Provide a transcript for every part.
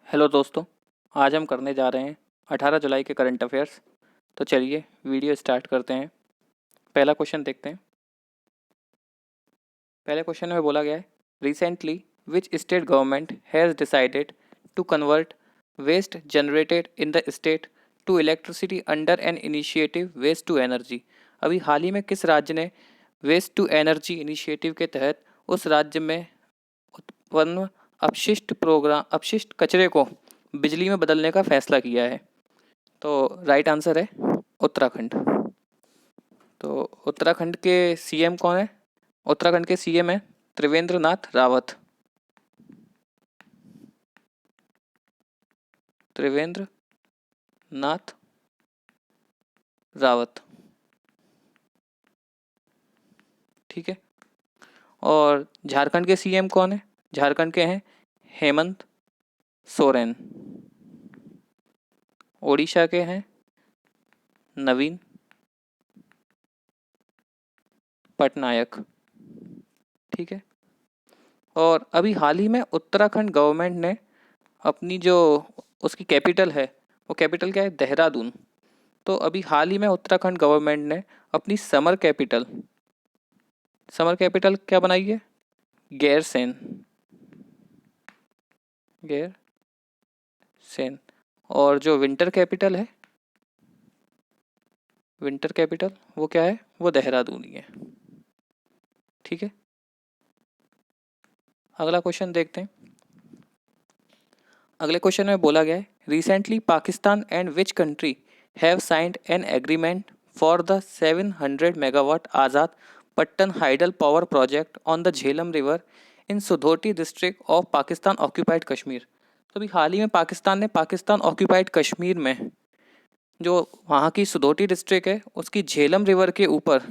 Hello दोस्तों, आज हम करने जा रहे हैं 18 जुलाई के करंट अफेयर्स। तो चलिए वीडियो स्टार्ट करते हैं। पहला क्वेश्चन देखते हैं। पहले क्वेश्चन में बोला गया है, recently which state government has decided to convert waste generated in the state to electricity under an initiative waste to energy. अभी हाल ही में किस राज्य ने वेस्ट टू एनर्जी इनिशिएटिव के तहत उस राज्य में उत्पन्न अपशिष्ट कचरे को बिजली में बदलने का फैसला किया है? तो राइट आंसर है उत्तराखंड। तो उत्तराखंड के सीएम कौन है? उत्तराखंड के सीएम है त्रिवेंद्र नाथ रावत। त्रिवेंद्र नाथ रावत, ठीक है। और झारखंड के सीएम कौन है? झारखंड के हैं हेमंत सोरेन। ओडिशा के हैं नवीन पटनायक, ठीक है। और अभी हाल ही में उत्तराखंड गवर्नमेंट ने अपनी जो उसकी कैपिटल है, वो कैपिटल क्या है? देहरादून। तो अभी हाल ही में उत्तराखंड गवर्नमेंट ने अपनी समर कैपिटल क्या बनाई है? गैरसैंण। गैरसैंण। और जो विंटर कैपिटल वो क्या है? वो देहरादून ही है, ठीक है। अगला क्वेश्चन देखते हैं। अगले क्वेश्चन में बोला गया है, recently Pakistan and which country have signed an agreement for the 700 megawatt Azad Pattan hydel power project on the Jhelum river in Sudhnoti district of Pakistan occupied Kashmir. तो अभी हाल ही में पाकिस्तान ने पाकिस्तान ऑक्यूपाइड कश्मीर में जो वहाँ की सुधोटी डिस्ट्रिक्ट है उसकी झेलम रिवर के ऊपर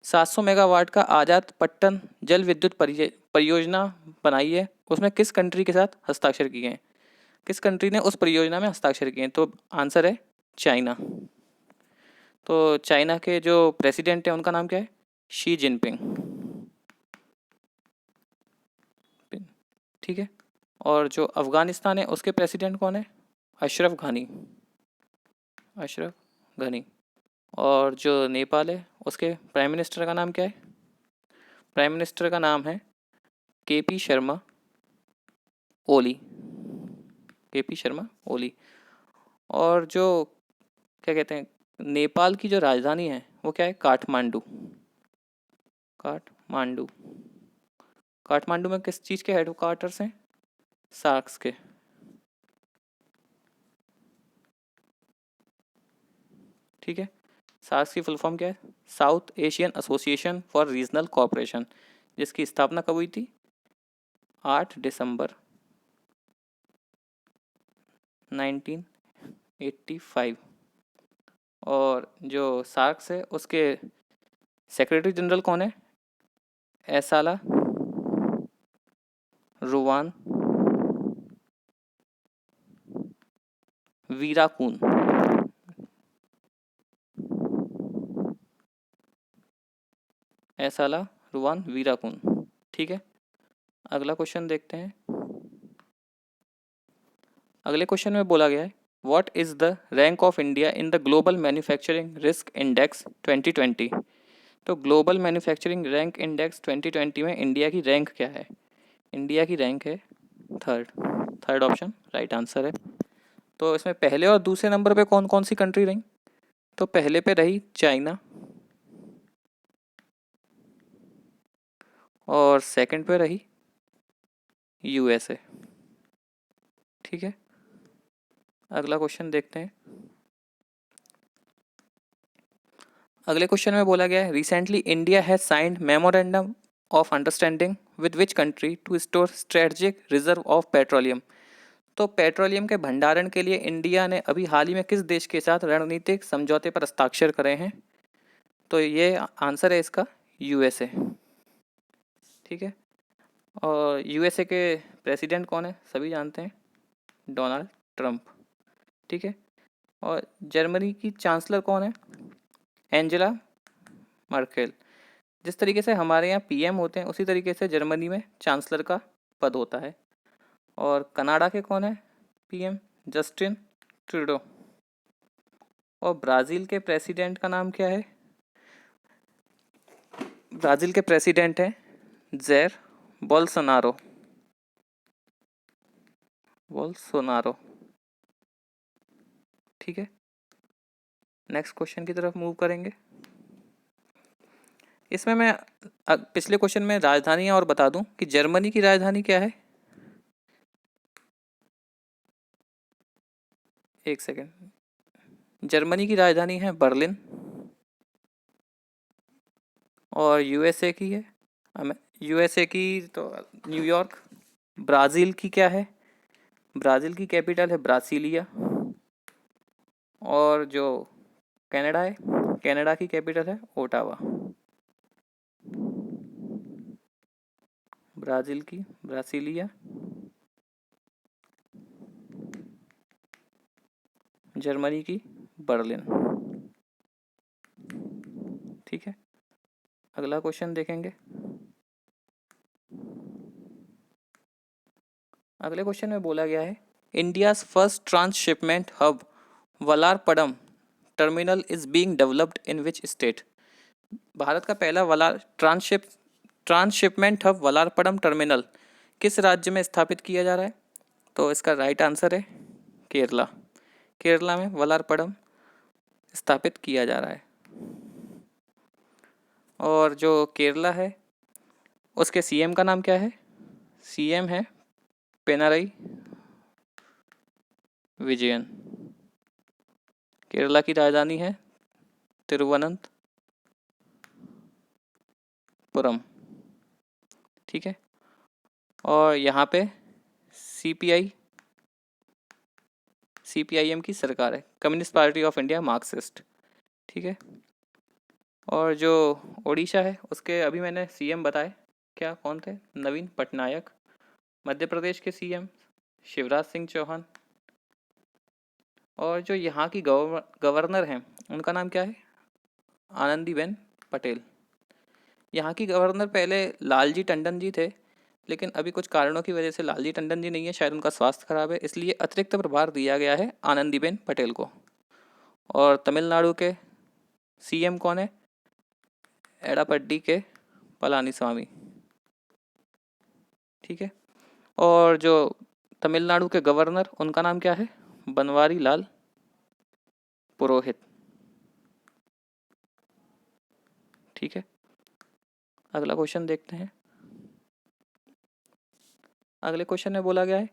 700 मेगावाट का आज़ाद पट्टन जल विद्युत परियोजना बनाई है। उसमें किस कंट्री के साथ हस्ताक्षर किए हैं? किस कंट्री ने उस परियोजना में हस्ताक्षर किए हैं? तो आंसर है चाइना। तो चाइना के जो प्रेसिडेंट हैं उनका नाम क्या है? शी जिनपिंग, ठीक है। और जो अफगानिस्तान है उसके प्रेसिडेंट कौन है? अशरफ घनी। और जो नेपाल है उसके प्राइम मिनिस्टर का नाम क्या है? प्राइम मिनिस्टर का नाम है केपी शर्मा ओली। और जो क्या कहते हैं, नेपाल की जो राजधानी है वो क्या है? काठमांडू में किस चीज़ के हेडक्वार्टर्स हैं? सार्क्स के, ठीक है। सार्क्स की फुल फॉर्म क्या है? South Asian association for regional cooperation, जिसकी स्थापना कब हुई थी? 8 दिसंबर 1985। और जो सार्क्स है उसके सेक्रेटरी जनरल कौन है? एसाला रुवान वीराकून, ठीक है। अगला क्वेश्चन देखते हैं। अगले क्वेश्चन में बोला गया है, what is the rank of India in the global manufacturing risk index 2020। तो ग्लोबल मैन्युफैक्चरिंग रैंक इंडेक्स 2020 में इंडिया की रैंक क्या है? इंडिया की रैंक है थर्ड ऑप्शन राइट आंसर है। तो इसमें पहले और दूसरे नंबर पे कौन कौन सी कंट्री रही? तो पहले पे रही चाइना, और सेकंड पे रही यूएसए, ठीक है। अगला क्वेश्चन देखते हैं। अगले क्वेश्चन में बोला गया है, recently India has signed memorandum of understanding with which country to store strategic reserve of petroleum. तो पेट्रोलियम के भंडारण के लिए इंडिया ने अभी हाल ही में किस देश के साथ रणनीतिक समझौते पर हस्ताक्षर करे हैं? तो ये आंसर है इसका यूएसए, ठीक है। और यूएसए के प्रेसिडेंट कौन है? सभी जानते हैं, डोनाल्ड ट्रंप, ठीक है। और जर्मनी की चांसलर कौन है? Angela Merkel. जिस तरीके से हमारे यहाँ पीएम होते हैं उसी तरीके से जर्मनी में चांसलर का पद होता है। और कनाडा के कौन है? PM Justin Trudeau. और ब्राज़ील के प्रेसिडेंट का नाम क्या है? ब्राज़ील के प्रेसिडेंट हैं जैर बोल्सोनारो। बोल्सोनारो। ठीक है, नेक्स्ट क्वेश्चन की तरफ मूव करेंगे। इसमें मैं पिछले क्वेश्चन में राजधानियां और बता दूं कि जर्मनी की राजधानी क्या है। एक सेकेंड, जर्मनी की राजधानी है बर्लिन। और यूएसए की है, यूएसए की तो न्यूयॉर्क। ब्राज़ील की क्या है? ब्राज़ील की कैपिटल है ब्रासिलिया। और जो कनाडा है, कनाडा की कैपिटल है ओटावा। ब्राज़ील की ब्रासिलिया, जर्मनी की बर्लिन। ठीक है, अगला क्वेश्चन देखेंगे। अगले क्वेश्चन में बोला गया है India's first transshipment hub Vallarpadam terminal is being developed in which state. भारत का पहला ट्रांसशिपमेंट हब वलारपडम टर्मिनल किस राज्य में स्थापित किया जा रहा है? तो इसका राइट आंसर है केरला। केरला में वलारपडम स्थापित किया जा रहा है। और जो केरला है उसके सीएम का नाम क्या है? सीएम है पिनाराई विजयन। केरला की राजधानी है तिरुवनंतपुरम। ठीक है, और यहाँ पे सीपीआईएम की सरकार है, communist party of India Marxist. ठीक है, और जो ओडिशा है उसके अभी मैंने सीएम बताए, क्या कौन थे? नवीन पटनायक। मध्य प्रदेश के सीएम शिवराज सिंह चौहान। और जो यहाँ की गवर्नर हैं उनका नाम क्या है? आनंदीबेन पटेल। यहाँ की गवर्नर पहले लालजी टंडन जी थे, लेकिन अभी कुछ कारणों की वजह से लालजी टंडन जी नहीं है, शायद उनका स्वास्थ्य खराब है, इसलिए अतिरिक्त प्रभार दिया गया है आनंदीबेन पटेल को। और तमिलनाडु के सीएम कौन है? एडापड्डी के पलानीस्वामी। ठीक है, और जो तमिलनाडु के गवर्नर उनका नाम क्या है? बनवारी लाल पुरोहित। ठीक है, अगला क्वेश्चन देखते हैं। अगले क्वेश्चन में बोला गया है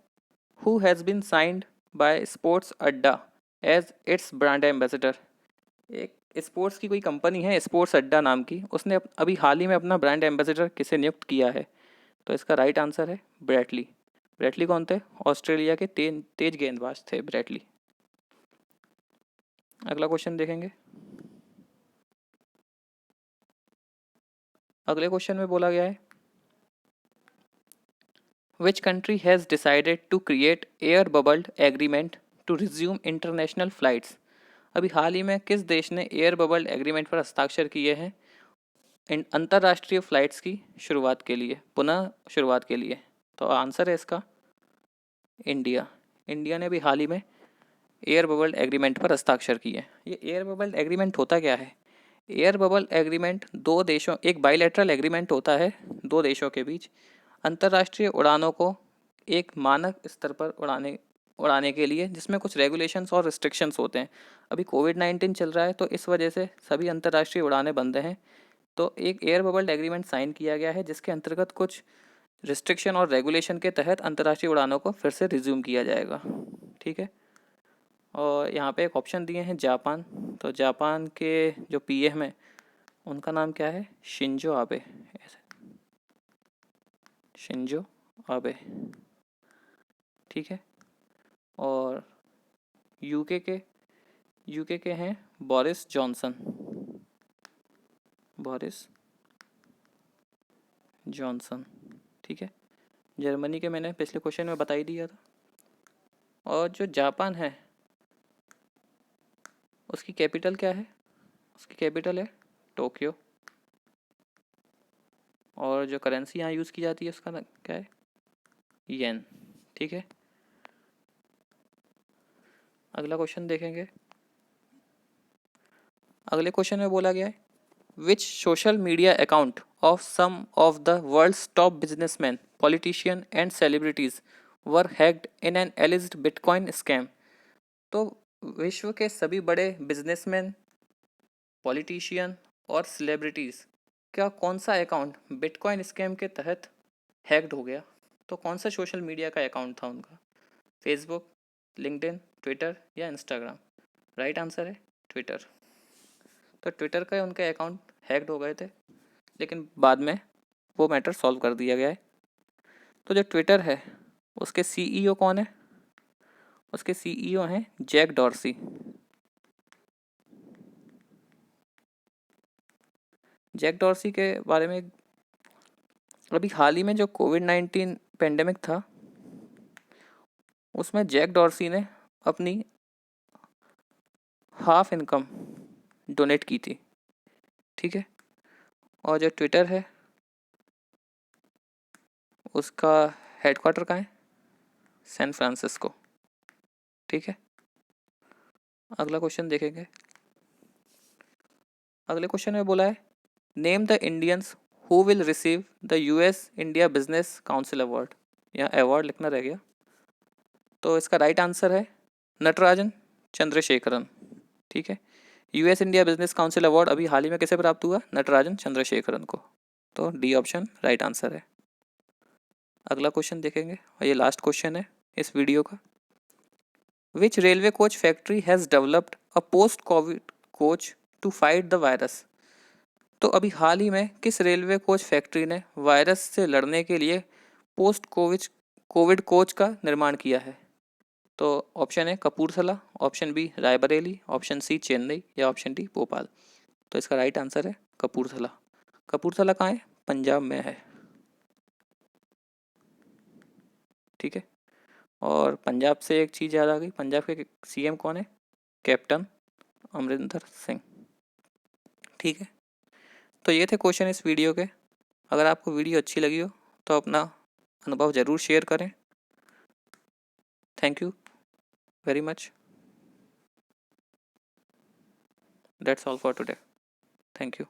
who has been signed by sports adda as its brand ambassador. एक स्पोर्ट्स की कोई कंपनी है स्पोर्ट्स अड्डा नाम की, उसने अभी हाल ही में अपना ब्रांड एम्बेसडर किसे नियुक्त किया है? तो इसका राइट आंसर है ब्रेटली। ब्रेटली कौन थे? ऑस्ट्रेलिया के तेज गेंदबाज थे ब्रेटली। अगला क्वेश्चन देखेंगे। अगले क्वेश्चन में बोला गया है which country has decided to create air bubbled agreement to resume international flights. अभी हाल ही में किस देश ने एयर बबल्ड एग्रीमेंट पर हस्ताक्षर किए हैं अंतर्राष्ट्रीय फ्लाइट्स की शुरुआत के लिए, पुनः शुरुआत के लिए? तो आंसर है इसका इंडिया। इंडिया ने भी हाल ही में एयर बबल एग्रीमेंट पर हस्ताक्षर किए। ये एयर बबल एग्रीमेंट होता क्या है? एयर बबल एग्रीमेंट दो देशों, एक बायलैटरल एग्रीमेंट होता है दो देशों के बीच अंतर्राष्ट्रीय उड़ानों को एक मानक स्तर पर उड़ाने के लिए, जिसमें कुछ रेगुलेशंस और रिस्ट्रिक्शंस होते हैं। अभी कोविड-19 चल रहा है तो इस वजह से सभी अंतर्राष्ट्रीय उड़ानें बंद हैं, तो एक एयर बबल एग्रीमेंट साइन किया गया है जिसके अंतर्गत कुछ रिस्ट्रिक्शन और रेगुलेशन के तहत अंतर्राष्ट्रीय उड़ानों को फिर से रिज्यूम किया जाएगा। ठीक है, और यहाँ पे एक ऑप्शन दिए हैं जापान। तो जापान के जो पीएम है उनका नाम क्या है? Shinzo Abe. Shinzo Abe. ठीक है, और यूके के हैं बोरिस जॉनसन। Boris Johnson. ठीक है, जर्मनी के मैंने पिछले क्वेश्चन में बता ही दिया था। और जो जापान है उसकी कैपिटल क्या है? उसकी कैपिटल है टोक्यो। और जो करेंसी यहाँ यूज़ की जाती है उसका क्या है? येन। ठीक है, अगला क्वेश्चन देखेंगे। अगले क्वेश्चन में बोला गया है which social media account of some of the world's top businessman politician and celebrities were hacked in an alleged bitcoin scam. तो विश्व के सभी बड़े बिजनेसमैन, पॉलिटिशियन और सेलिब्रिटीज का कौन सा अकाउंट बिटकॉइन स्कैम के तहत हैक्ड हो गया? तो कौन सा सोशल मीडिया का अकाउंट था उनका? फेसबुक, लिंक्डइन, ट्विटर या इंस्टाग्राम? राइट आंसर है ट्विटर। तो ट्विटर का उनके अकाउंट हैक्ड हो गए थे, लेकिन बाद में वो मैटर सॉल्व कर दिया गया है। तो जो ट्विटर है उसके सीईओ कौन है? उसके सीईओ हैं जैक डॉर्सी। जैक डॉर्सी के बारे में अभी हाल ही में जो कोविड-19 पेंडेमिक था उसमें जैक डॉर्सी ने अपनी हाफ इनकम डोनेट की थी, ठीक है। और जो ट्विटर है उसका हेडक्वार्टर कहाँ है? सैन फ्रांसिस्को, ठीक है। अगला क्वेश्चन देखेंगे। अगले क्वेश्चन में बोला है name the Indians who will receive the US India business council award. यहाँ अवार्ड लिखना रह गया। तो इसका राइट आंसर है नटराजन चंद्रशेखरन, ठीक है। US India business council award अभी हाल ही में किसे प्राप्त हुआ? नटराजन चंद्रशेखरन को। तो डी ऑप्शन राइट आंसर है। अगला क्वेश्चन देखेंगे और ये लास्ट क्वेश्चन है इस वीडियो का। Which railway coach factory has developed a post covid coach to fight the virus. तो अभी हाल ही में किस रेलवे कोच फैक्ट्री ने वायरस से लड़ने के लिए पोस्ट कोविड कोच का निर्माण किया है? तो option A Kapurthala, option B Raebareli, option C Chennai या ऑप्शन डी भोपाल। तो इसका राइट आंसर है कपूरथला। कपूरथला कहाँ है? पंजाब में है, ठीक है। और पंजाब से एक चीज़ याद आ गई, पंजाब के सीएम कौन है? कैप्टन अमरिंदर सिंह, ठीक है। तो ये थे क्वेश्चन इस वीडियो के। अगर आपको वीडियो अच्छी लगी हो तो अपना अनुभव ज़रूर शेयर करें। Thank you very much. That's all for today. Thank you.